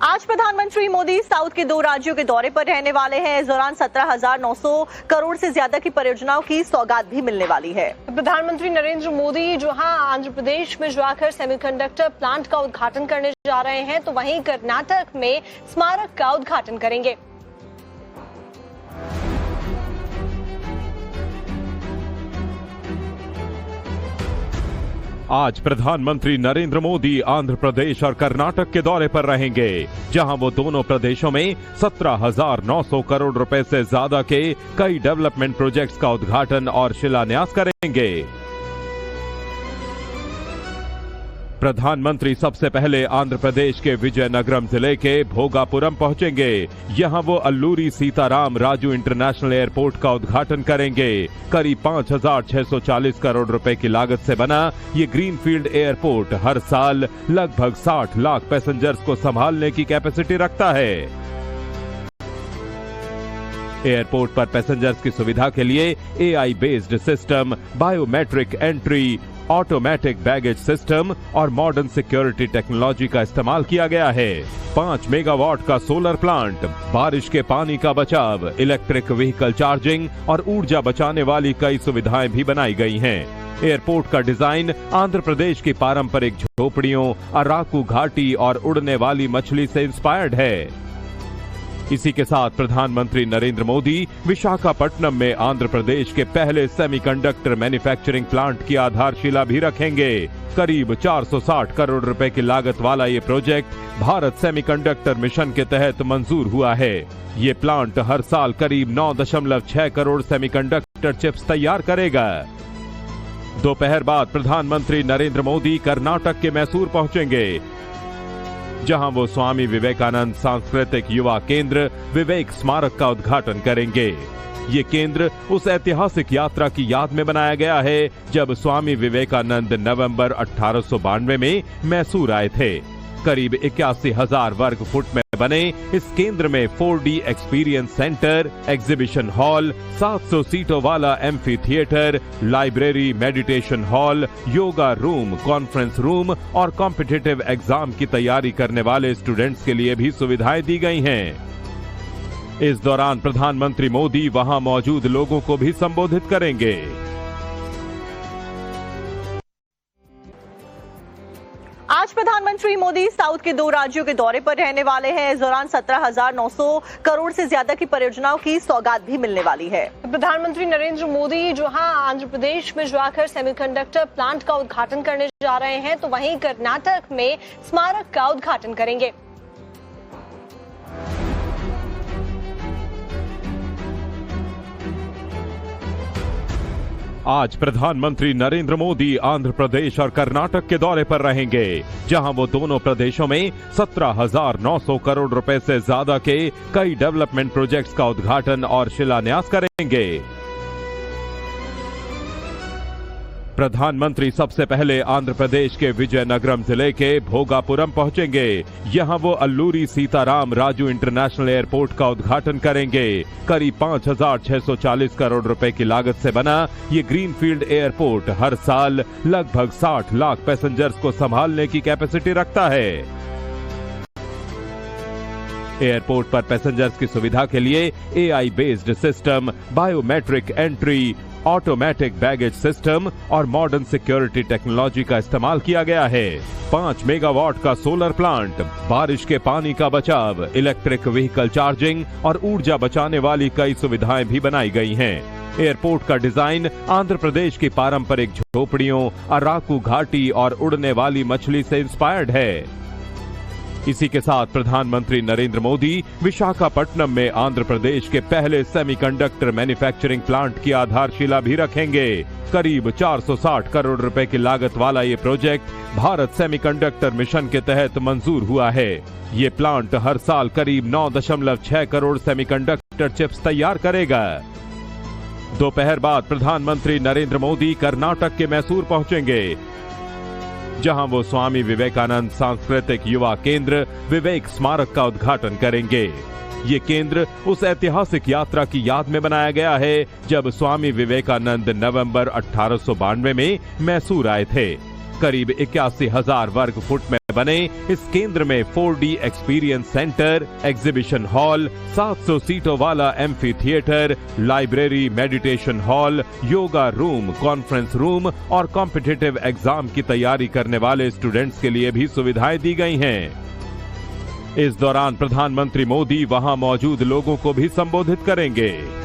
आज प्रधानमंत्री मोदी साउथ के 2 राज्यों के दौरे पर रहने वाले हैं। इस दौरान 17,900 करोड़ से ज्यादा की परियोजनाओं की सौगात भी मिलने वाली है। प्रधानमंत्री नरेंद्र मोदी जहां आंध्र प्रदेश में जाकर सेमीकंडक्टर प्लांट का उद्घाटन करने जा रहे हैं, तो वहीं कर्नाटक में स्मारक का उद्घाटन करेंगे। आज प्रधानमंत्री नरेंद्र मोदी आंध्र प्रदेश और कर्नाटक के दौरे पर रहेंगे, जहां वो दोनों प्रदेशों में 17,900 करोड़ रुपए से ज्यादा के कई डेवलपमेंट प्रोजेक्ट्स का उद्घाटन और शिलान्यास करेंगे। प्रधानमंत्री सबसे पहले आंध्र प्रदेश के विजयनगरम जिले के भोगापुरम पहुंचेंगे। यहां वो अल्लूरी सीताराम राजू इंटरनेशनल एयरपोर्ट का उद्घाटन करेंगे। करीब 5,640 करोड़ रुपए की लागत से बना ये ग्रीनफील्ड एयरपोर्ट हर साल लगभग 60 लाख पैसेंजर्स को संभालने की कैपेसिटी रखता है। एयरपोर्ट पर पैसेंजर्स की सुविधा के लिए AI based system, biometric entry, automatic baggage system और मॉडर्न सिक्योरिटी टेक्नोलॉजी का इस्तेमाल किया गया है। 5 मेगावाट का सोलर प्लांट, बारिश के पानी का बचाव, इलेक्ट्रिक व्हीकल चार्जिंग और ऊर्जा बचाने वाली कई सुविधाएं भी बनाई गई हैं। एयरपोर्ट का डिजाइन आंध्र प्रदेश की पारंपरिक झोपड़ियों, अराकू घाटी और उड़ने वाली मछली से इंस्पायर्ड है। इसी के साथ प्रधानमंत्री नरेंद्र मोदी विशाखापट्टनम में आंध्र प्रदेश के पहले सेमीकंडक्टर मैन्युफैक्चरिंग प्लांट की आधारशिला भी रखेंगे। करीब 460 करोड़ रुपए की लागत वाला ये प्रोजेक्ट भारत सेमीकंडक्टर मिशन के तहत मंजूर हुआ है। ये प्लांट हर साल करीब 9.6 करोड़ सेमीकंडक्टर चिप्स तैयार करेगा। दोपहर बाद प्रधानमंत्री नरेंद्र मोदी कर्नाटक के मैसूर पहुंचेंगे, जहां वो स्वामी विवेकानंद सांस्कृतिक युवा केंद्र विवेक स्मारक का उद्घाटन करेंगे। ये केंद्र उस ऐतिहासिक यात्रा की याद में बनाया गया है जब स्वामी विवेकानंद नवंबर 1892 में मैसूर आए थे। करीब 81,000 वर्ग फुट में बने इस केंद्र में 4D experience centre, exhibition hall, 700 सीटों वाला amphi theatre, library, meditation hall, yoga room, conference room और कॉम्पिटिटिव एग्जाम की तैयारी करने वाले स्टूडेंट्स के लिए भी सुविधाएं दी गई हैं। इस दौरान प्रधानमंत्री मोदी वहां मौजूद लोगों को भी संबोधित करेंगे। आज प्रधानमंत्री मोदी साउथ के 2 राज्यों के दौरे पर रहने वाले हैं। इस दौरान 17,900 करोड़ से ज्यादा की परियोजनाओं की सौगात भी मिलने वाली है। प्रधानमंत्री नरेंद्र मोदी जहां आंध्र प्रदेश में जाकर सेमीकंडक्टर प्लांट का उद्घाटन करने जा रहे हैं, तो वहीं कर्नाटक में स्मारक का उद्घाटन करेंगे। आज प्रधानमंत्री नरेंद्र मोदी आंध्र प्रदेश और कर्नाटक के दौरे पर रहेंगे, जहां वो दोनों प्रदेशों में 17,900 करोड़ रुपए से ज्यादा के कई डेवलपमेंट प्रोजेक्ट्स का उद्घाटन और शिलान्यास करेंगे। प्रधानमंत्री सबसे पहले आंध्र प्रदेश के विजयनगरम जिले के भोगापुरम पहुंचेंगे। यहां वो अल्लूरी सीताराम राजू इंटरनेशनल एयरपोर्ट का उद्घाटन करेंगे। करीब 5,640 करोड़ रुपए की लागत से बना ये ग्रीनफील्ड एयरपोर्ट हर साल लगभग 60 लाख पैसेंजर्स को संभालने की कैपेसिटी रखता है। एयरपोर्ट पर पैसेंजर्स की सुविधा के लिए AI based system, biometric entry, automatic baggage system और मॉडर्न सिक्योरिटी टेक्नोलॉजी का इस्तेमाल किया गया है। 5 मेगावाट का सोलर प्लांट, बारिश के पानी का बचाव, इलेक्ट्रिक व्हीकल चार्जिंग और ऊर्जा बचाने वाली कई सुविधाएं भी बनाई गई हैं। एयरपोर्ट का डिजाइन आंध्र प्रदेश की पारंपरिक झोपड़ियों, अराकू घाटी और उड़ने वाली मछली से इंस्पायर्ड है। इसी के साथ प्रधानमंत्री नरेंद्र मोदी विशाखापट्टनम में आंध्र प्रदेश के पहले सेमीकंडक्टर मैन्युफैक्चरिंग प्लांट की आधारशिला भी रखेंगे। करीब 460 करोड़ रुपए की लागत वाला ये प्रोजेक्ट भारत सेमीकंडक्टर मिशन के तहत मंजूर हुआ है। ये प्लांट हर साल करीब 9.6 करोड़ सेमीकंडक्टर चिप्स तैयार करेगा। दोपहर बाद प्रधानमंत्री नरेंद्र मोदी कर्नाटक के मैसूर पहुंचेंगे, जहां वो स्वामी विवेकानंद सांस्कृतिक युवा केंद्र विवेक स्मारक का उद्घाटन करेंगे। ये केंद्र उस ऐतिहासिक यात्रा की याद में बनाया गया है जब स्वामी विवेकानंद नवंबर 1892 में मैसूर आए थे। करीब 81,000 वर्ग फुट में बने इस केंद्र में 4D experience centre, exhibition hall, 700 सीटों वाला amphi theatre, library, meditation hall, yoga room, conference room और कॉम्पिटिटिव एग्जाम की तैयारी करने वाले स्टूडेंट्स के लिए भी सुविधाएं दी गई हैं। इस दौरान प्रधानमंत्री मोदी वहां मौजूद लोगों को भी संबोधित करेंगे।